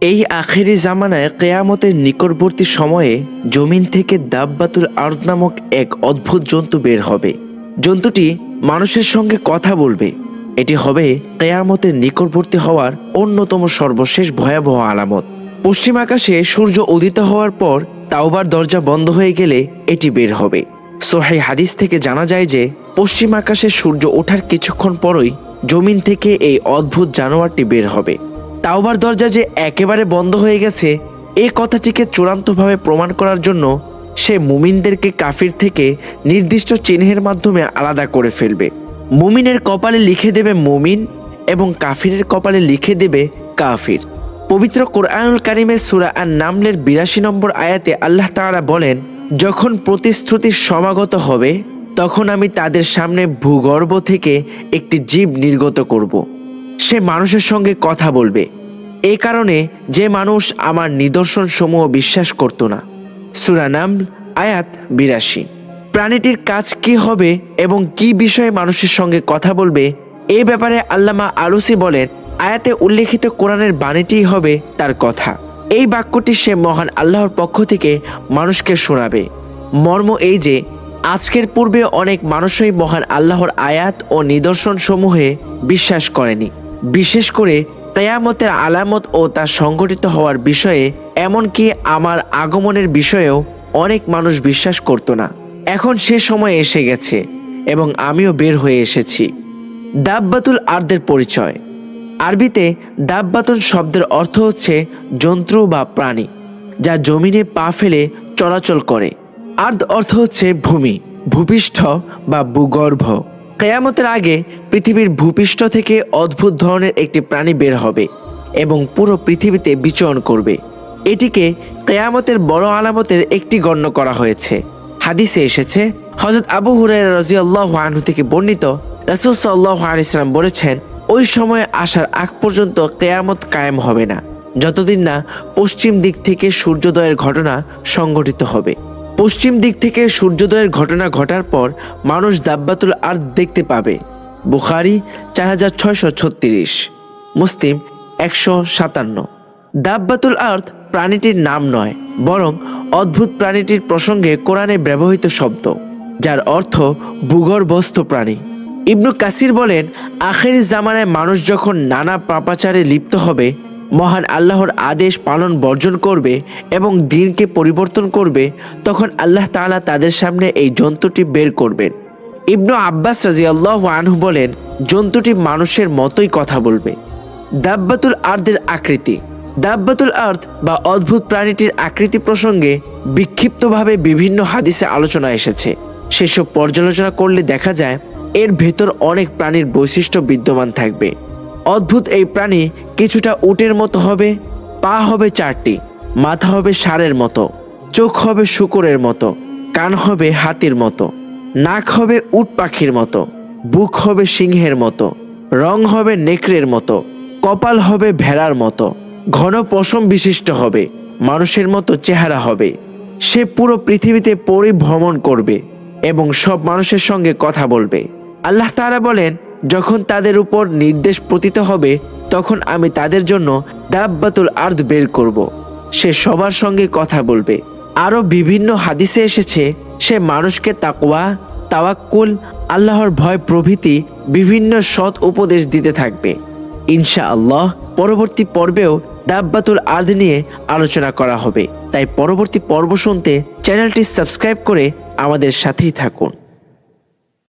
এই আখেরি জামানায় কিয়ামতের নিকটবর্তী সময়ে জমিন থেকে দাব্বাতুল আরদ নামক এক অদ্ভুত জন্তু বের হবে। জন্তুটি মানুষের সঙ্গে কথা বলবে। এটি হবে কিয়ামতের নিকটবর্তী হওয়ার অন্যতম সর্বশেষ ভয়াবহ আলামত। পশ্চিম আকাশে সূর্য উদিত হওয়ার পর তাওবার দরজা বন্ধ হয়ে গেলে এটি বের হবে। সহিহ হাদিস থেকে জানা যায় যে পশ্চিম আকাশে সূর্য ওঠার কিছুক্ষণ পরই জমিন থেকে এই অদ্ভুত জানোয়ারটি বের হবে। তাওবার দরজা যে একেবারে বন্ধ হয়ে গেছে এই কথাটিকে চূড়ান্তভাবে প্রমাণ করার জন্য সে মুমিনদেরকে কাফির থেকে নির্দিষ্ট চিহ্নের মাধ্যমে আলাদা করে ফেলবে। মুমিনের কপালে লিখে দেবে মুমিন এবং কাফিরের কপালে লিখে দেবে কাফির। পবিত্র কোরআনুল কারিমের সূরা আন-নামলের ৮২ নম্বর আয়াতে আল্লাহ তাআলা বলেন, যখন প্রতিশ্রুতির সমাগত হবে তখন আমি তাদের সামনে ভূগর্ভ থেকে একটি জীব নির্গত করব। সে মানুষের সঙ্গে কথা বলবে। এই কারণে যে মানুষ আমার নিদর্শন সমূহ বিশ্বাস করত না। সূরা নামল আয়াত ৮২। প্রাণীটির কাজ কি হবে এবং কি বিষয়ে মানুষের সঙ্গে কথা বলবে এই ব্যাপারে আল্লামা আলুসি বলেন, আয়াতে উল্লেখিত কোরআনের বাণীটিই হবে তার কথা। এই বাক্যটি সে মহান আল্লাহর পক্ষ থেকে মানুষকে শোনাবে। মর্ম এই যে আজকের পূর্বে অনেক মানুষই মহান আল্লাহর আয়াত ও নিদর্শন সমূহে বিশ্বাস করেনি। বিশেষ করে কিয়ামতের আলামত ও তা সংঘটিত হওয়ার বিষয়ে, এমনকি আমার আগমনের বিষয়েও অনেক মানুষ বিশ্বাস করত না। এখন সে সময় এসে গেছে এবং আমিও বের হয়ে এসেছি। দাব্বাতুল আরদের পরিচয়। আরবিতে দাব্বাতুল শব্দের অর্থ হচ্ছে জন্তু বা প্রাণী যা জমিনে পা ফেলে চলাচল করে। আরদ অর্থ হচ্ছে ভূমি, ভূপৃষ্ঠ বা ভূগর্ভ। কিয়ামতের আগে পৃথিবীর ভূপৃষ্ঠ থেকে অদ্ভুত ধরনের একটি প্রাণী বের হবে এবং পুরো পৃথিবীতে বিচরণ করবে। এটিকে কিয়ামতের বড় আলামতের একটি গণ্য করা হয়েছে। হাদিসে এসেছে, হযরত আবু হুরায়রা রাদিয়াল্লাহু আনহু থেকে বর্ণিত, রাসূল সাল্লাল্লাহু আলাইহি ওয়াসাল্লাম বলেছেন, ওই সময় আসার আগ পর্যন্ত কিয়ামত কায়েম হবে না যতদিন না পশ্চিম দিক থেকে সূর্যোদয়ের ঘটনা সংঘটিত হবে। পশ্চিম দিক থেকে সূর্যোদয়ের ঘটনা ঘটার পর মানুষ দাব্বাতুল আরদ দেখতে পাবে। বুখারী ৪৬৩৬, মুসলিম ১৫৭। দাব্বাতুল আরদ প্রাণীটির নাম নয়, বরং অদ্ভুত প্রাণীটির প্রসঙ্গে কোরআনে ব্যবহৃত শব্দ, যার অর্থ ভূগর্ভস্থ প্রাণী। ইবনু কাসির বলেন, আখেরি জামানায় মানুষ যখন নানা পাপাচারে লিপ্ত হবে, মহান আল্লাহর আদেশ পালন বর্জন করবে এবং দিনকে পরিবর্তন করবে, তখন আল্লাহ তাআলা তাদের সামনে এই জন্তুটি বের করবেন। ইবনু আব্বাস রাদিয়াল্লাহু আনহু বলেন, জন্তুটি মানুষের মতোই কথা বলবে। দাব্বাতুল আরদের আকৃতি। দাব্বাতুল আরদ বা অদ্ভুত প্রাণীটির আকৃতি প্রসঙ্গে বিক্ষিপ্তভাবে বিভিন্ন হাদিসে আলোচনা এসেছে। সেসব পর্যালোচনা করলে দেখা যায় এর ভেতর অনেক প্রাণীর বৈশিষ্ট্য বিদ্যমান থাকবে। অদ্ভুত এই প্রাণী কিছুটা উটের মতো হবে, পা হবে ৪টি, মাথা হবে ষাঁড়ের মতো, চোখ হবে শূকরের মতো, কান হবে হাতির মতো, নাক হবে উট পাখির মতো, বুক হবে সিংহের মতো, রং হবে নেকড়ের মতো, কপাল হবে ভেড়ার মতো, ঘন পশম বিশিষ্ট হবে, মানুষের মতো চেহারা হবে। সে পুরো পৃথিবীতে পরিভ্রমণ করবে এবং সব মানুষের সঙ্গে কথা বলবে। আল্লাহ তাআলা বলেন, যখন তাদের উপর নির্দেশ পতিত হবে তখন আমি তাদের জন্য দাব্বাতুল আরদ বের করব। সে সবার সঙ্গে কথা বলবে। আরও বিভিন্ন হাদিসে এসেছে, সে মানুষকে তাকওয়া, তাওয়াক্কুল, আল্লাহর ভয় প্রভৃতি বিভিন্ন সৎ উপদেশ দিতে থাকবে। ইনশাআল্লাহ পরবর্তী পর্বেও দাব্বাতুল আরদ নিয়ে আলোচনা করা হবে। তাই পরবর্তী পর্ব শুনতে চ্যানেলটি সাবস্ক্রাইব করে আমাদের সাথেই থাকুন।